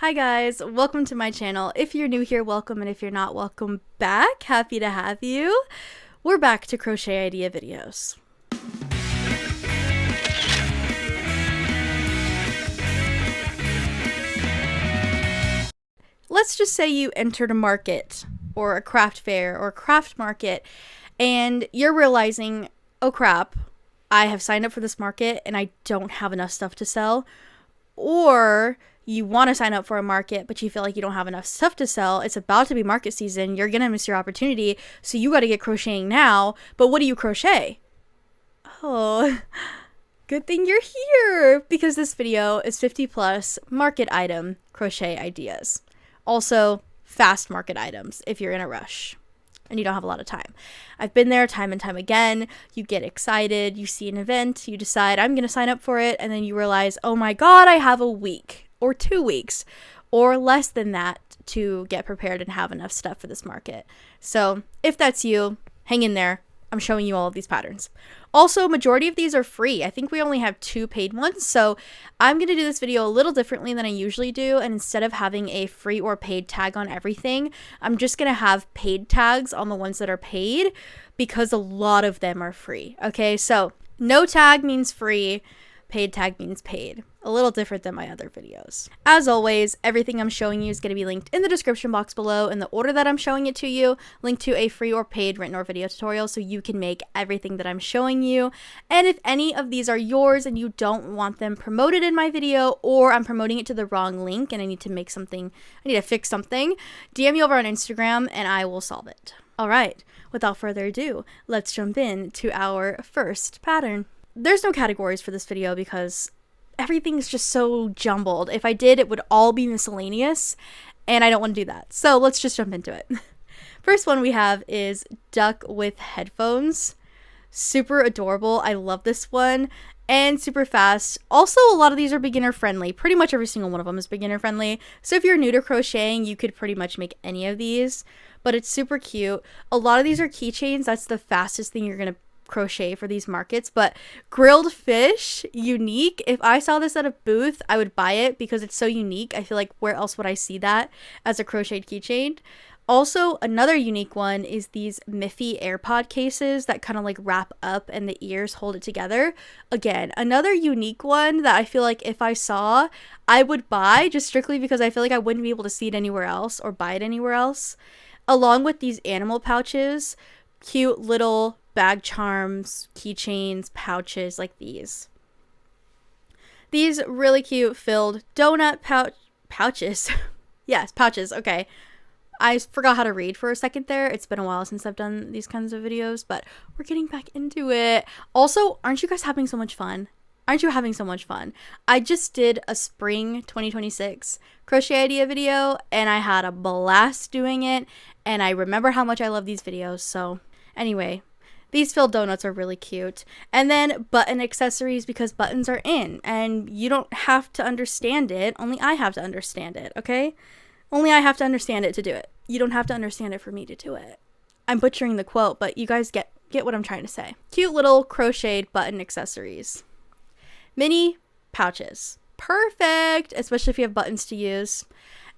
Hi guys, welcome to my channel. If you're new here, welcome, and if you're not, welcome back. Happy to have you. We're back to crochet idea videos. Let's just say you entered a market or a craft fair or a craft market and you're realizing, oh crap, I have signed up for this market and I don't have enough stuff to sell. Or you want to sign up for a market, but you feel like you don't have enough stuff to sell. It's about to be market season. You're going to miss your opportunity. So you got to get crocheting now. But what do you crochet? Oh, good thing you're here, because this video is 50 plus market item crochet ideas. Also, fast market items if you're in a rush and you don't have a lot of time. I've been there time and time again. You get excited, you see an event, you decide I'm going to sign up for it, and then you realize, oh my god, I have a week or 2 weeks or less than that to get prepared and have enough stuff for this market. So if that's you, hang in there. I'm showing you all of these patterns. Also, majority of these are free. I think we only have 2 paid ones, so I'm going to do this video a little differently than I usually do, and instead of having a free or paid tag on everything, I'm just going to have paid tags on the ones that are paid, because a lot of them are free. Okay, so no tag means free, paid tag means paid. A little different than my other videos. As always, everything I'm showing you is going to be linked in the description box below in the order that I'm showing it to you, linked to a free or paid written or video tutorial so you can make everything that I'm showing you. And if any of these are yours and you don't want them promoted in my video, or I'm promoting it to the wrong link and I need to fix something, DM me over on Instagram and I will solve it. Alright, without further ado, let's jump in to our first pattern. There's no categories for this video because everything's just so jumbled. If I did, it would all be miscellaneous, and I don't want to do that. So let's just jump into it. First one we have is Duck with Headphones. Super adorable. I love this one. And super fast. Also, a lot of these are beginner friendly. Pretty much every single one of them is beginner friendly. So if you're new to crocheting, you could pretty much make any of these. But it's super cute. A lot of these are keychains. That's the fastest thing you're going to crochet for these markets. But grilled fish, unique. If I saw this at a booth, I would buy it because it's so unique. I feel like where else would I see that as a crocheted keychain? Also, another unique one is these Miffy AirPod cases that kind of like wrap up and the ears hold it together. Again, another unique one that I feel like if I saw, I would buy, just strictly because I feel like I wouldn't be able to see it anywhere else or buy it anywhere else. Along with these animal pouches, cute little bag charms, keychains, pouches like these. These really cute filled donut pouches. Yes, pouches. Okay. I forgot how to read for a second there. It's been a while since I've done these kinds of videos, but we're getting back into it. Also, aren't you guys having so much fun? Aren't you having so much fun? I just did a spring 2026 crochet idea video and I had a blast doing it, and I remember how much I love these videos. So anyway, these filled donuts are really cute. And then button accessories, because buttons are in and you don't have to understand it. Only I have to understand it, okay? Only I have to understand it to do it. You don't have to understand it for me to do it. I'm butchering the quote, but you guys get what I'm trying to say. Cute little crocheted button accessories. Mini pouches. Perfect, especially if you have buttons to use.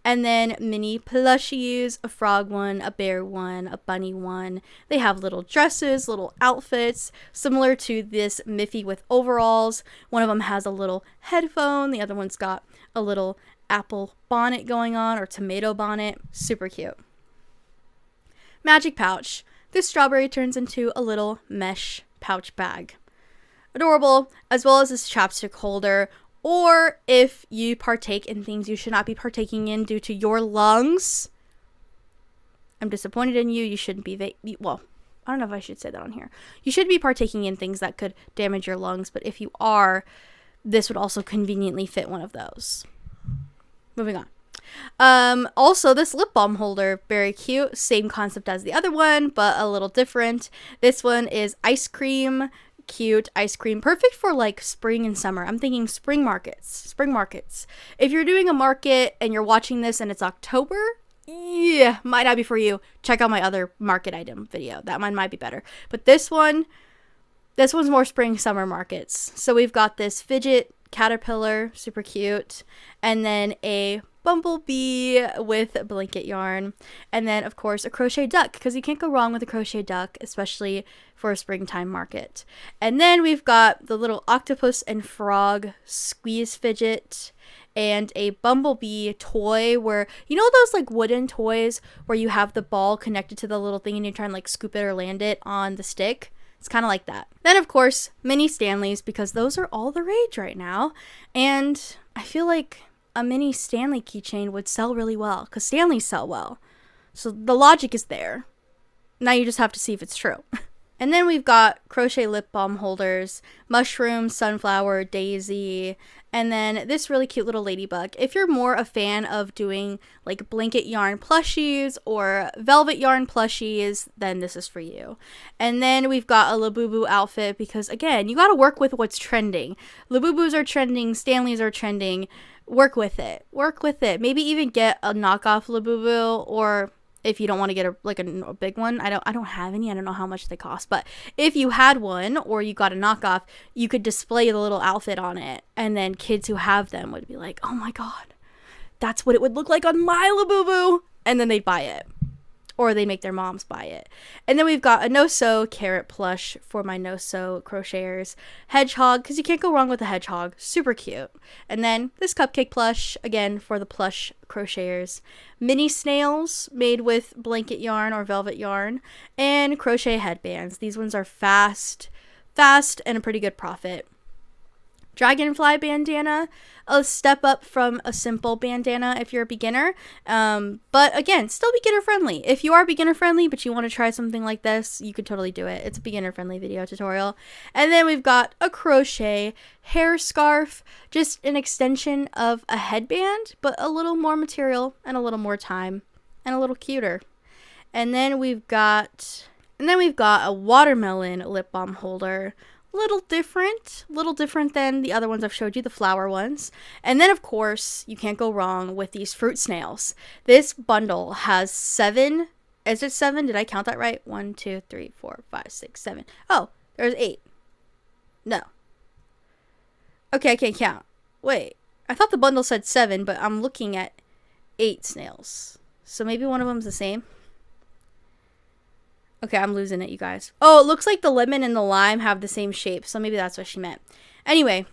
And then mini plushies, a frog one, a bear one, a bunny one. They have little dresses, little outfits, similar to this Miffy with overalls. One of them has a little headphone. The other one's got a little apple bonnet going on, or tomato bonnet. Super cute. Magic pouch. This strawberry turns into a little mesh pouch bag. Adorable, as well as this chapstick holder. Or if you partake in things you should not be partaking in due to your lungs, I'm disappointed in you. You shouldn't be, well, I don't know if I should say that on here. You shouldn't be partaking in things that could damage your lungs, but if you are, this would also conveniently fit one of those. Moving on. Also, this lip balm holder, very cute. Same concept as the other one, but a little different. This one is ice cream. Cute ice cream, perfect for like spring and summer. I'm thinking spring markets. If you're doing a market and you're watching this and it's October, yeah, might not be for you. Check out my other market item video. That one might be better. But this one's more spring summer markets. So we've got this fidget caterpillar, super cute, and then a bumblebee with blanket yarn, and then of course a crochet duck, because you can't go wrong with a crochet duck, especially for a springtime market. And then we've got the little octopus and frog squeeze fidget, and a bumblebee toy, where you know those like wooden toys where you have the ball connected to the little thing and you try and like scoop it or land it on the stick. It's kind of like that. Then of course mini Stanleys, because those are all the rage right now, and I feel like a mini Stanley keychain would sell really well, because Stanleys sell well. So the logic is there. Now you just have to see if it's true. And then we've got crochet lip balm holders, mushroom, sunflower, daisy, and then this really cute little ladybug. If you're more a fan of doing like blanket yarn plushies or velvet yarn plushies, then this is for you. And then we've got a Labubu outfit, because again, you got to work with what's trending. Labubus are trending, Stanleys are trending. Work with it. Work with it. Maybe even get a knockoff Labubu, or if you don't want to get a big one. I don't have any. I don't know how much they cost. But if you had one or you got a knockoff, you could display the little outfit on it. And then kids who have them would be like, oh my God, that's what it would look like on my Labubu. And then they'd buy it. Or they make their moms buy it. And then we've got a no-sew carrot plush for my no-sew crocheters. Hedgehog, because you can't go wrong with a hedgehog. Super cute. And then this cupcake plush, again, for the plush crocheters. Mini snails made with blanket yarn or velvet yarn. And crochet headbands. These ones are fast, and a pretty good profit. Dragonfly bandana, a step up from a simple bandana if you're a beginner, but again, still beginner friendly. If you are beginner friendly but you want to try something like this, you could totally do it. It's a beginner friendly video tutorial. And then we've got a crochet hair scarf, just an extension of a headband, but a little more material and a little more time and a little cuter. And then we've got a watermelon lip balm holder. Little different than the other ones I've showed you, the flower ones. And then of course you can't go wrong with these fruit snails. This bundle has 7. Is it 7? Did I count that right? 1, 2, 3, 4, 5, 6, 7. Oh, there's 8. No. Okay, I can't count. Wait, I thought the bundle said 7, but I'm looking at 8 snails. So maybe one of them's the same. Okay, I'm losing it, you guys. Oh, it looks like the lemon and the lime have the same shape, so maybe that's what she meant. Anyway,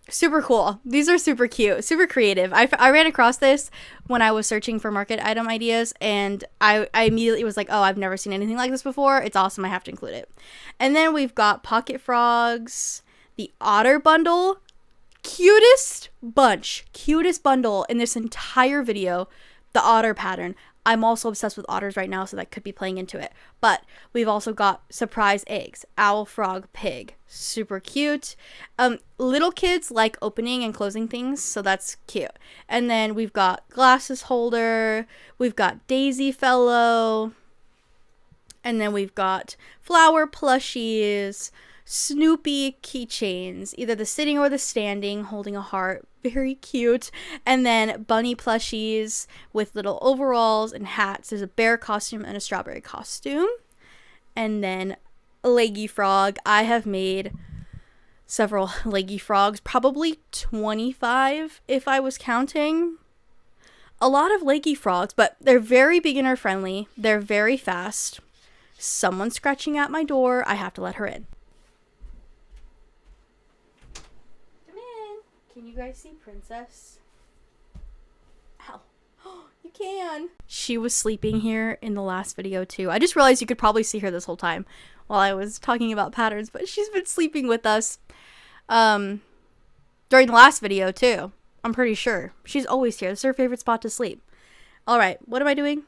super cool. These are super cute, super creative. I ran across this when I was searching for market item ideas, and I immediately was like, oh, I've never seen anything like this before. It's awesome. I have to include it. And then we've got pocket frogs, the otter bundle. Cutest bundle in this entire video, the otter pattern. I'm also obsessed with otters right now, so that could be playing into it. But we've also got surprise eggs, owl, frog, pig. Super cute. Little kids like opening and closing things, so that's cute. And then we've got glasses holder. We've got daisy fellow. And then we've got flower plushies, Snoopy keychains, either the sitting or the standing, holding a heart. Very cute. And then bunny plushies with little overalls and hats. There's a bear costume and a strawberry costume. And then a leggy frog. I have made several leggy frogs, probably 25 if I was counting. A lot of leggy frogs, but they're very beginner friendly. They're very fast. Someone's scratching at my door. I have to let her in. Can you guys see Princess? Ow. You can. She was sleeping here in the last video too. I just realized you could probably see her this whole time while I was talking about patterns, but she's been sleeping with us during the last video too. I'm pretty sure. She's always here. This is her favorite spot to sleep. Alright, what am I doing?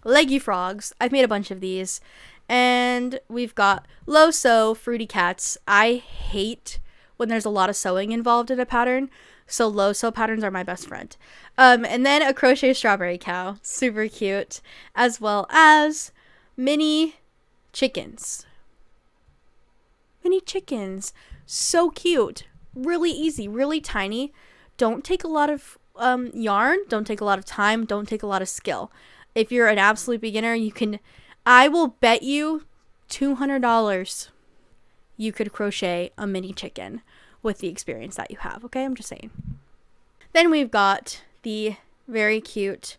Leggy frogs. I've made a bunch of these. And we've got low sew fruity cats. I hate when there's a lot of sewing involved in a pattern, so low sew patterns are my best friend. And then a crochet strawberry cow, super cute, as well as mini chickens. So cute, really easy, really tiny. Don't take a lot of yarn, don't take a lot of time, don't take a lot of skill. If you're an absolute beginner, I will bet you $200 you could crochet a mini chicken with the experience that you have. Okay, I'm just saying. Then we've got the very cute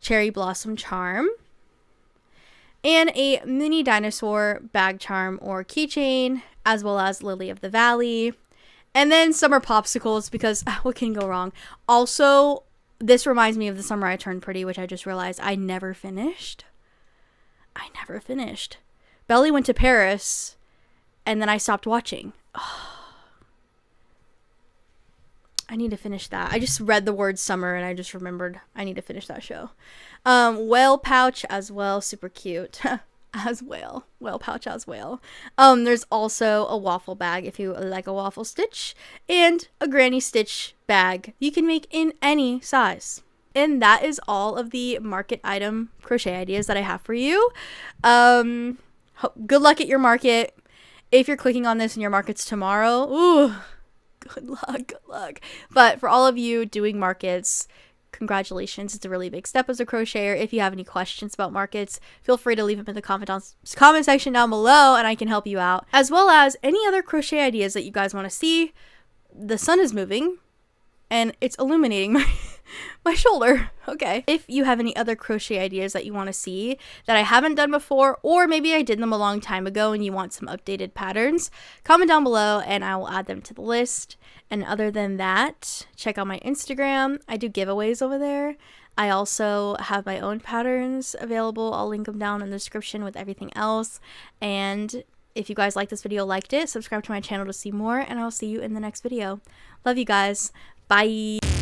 cherry blossom charm, and a mini dinosaur bag charm or keychain, as well as Lily of the Valley. And then summer popsicles, because what can go wrong? Also, this reminds me of the summer I turned pretty, which I just realized I never finished. Belly went to Paris, and then I stopped watching. I need to finish that. I just read the word summer, and I just remembered I need to finish that show. Whale pouch as well, super cute. As well. Whale pouch as well. There's also a waffle bag if you like a waffle stitch, and a granny stitch bag you can make in any size. And that is all of the market item crochet ideas that I have for you. Good luck at your market. If you're clicking on this and your market's tomorrow, ooh, good luck. But for all of you doing markets, congratulations. It's a really big step as a crocheter. If you have any questions about markets, feel free to leave them in the comment section down below, and I can help you out. As well as any other crochet ideas that you guys want to see. The sun is moving, and it's illuminating my shoulder. Okay. If you have any other crochet ideas that you want to see that I haven't done before, or maybe I did them a long time ago and you want some updated patterns, comment down below and I will add them to the list. And other than that, check out my Instagram. I do giveaways over there. I also have my own patterns available. I'll link them down in the description with everything else. And if you guys like this video, liked it, subscribe to my channel to see more, and I'll see you in the next video. Love you guys. Bye.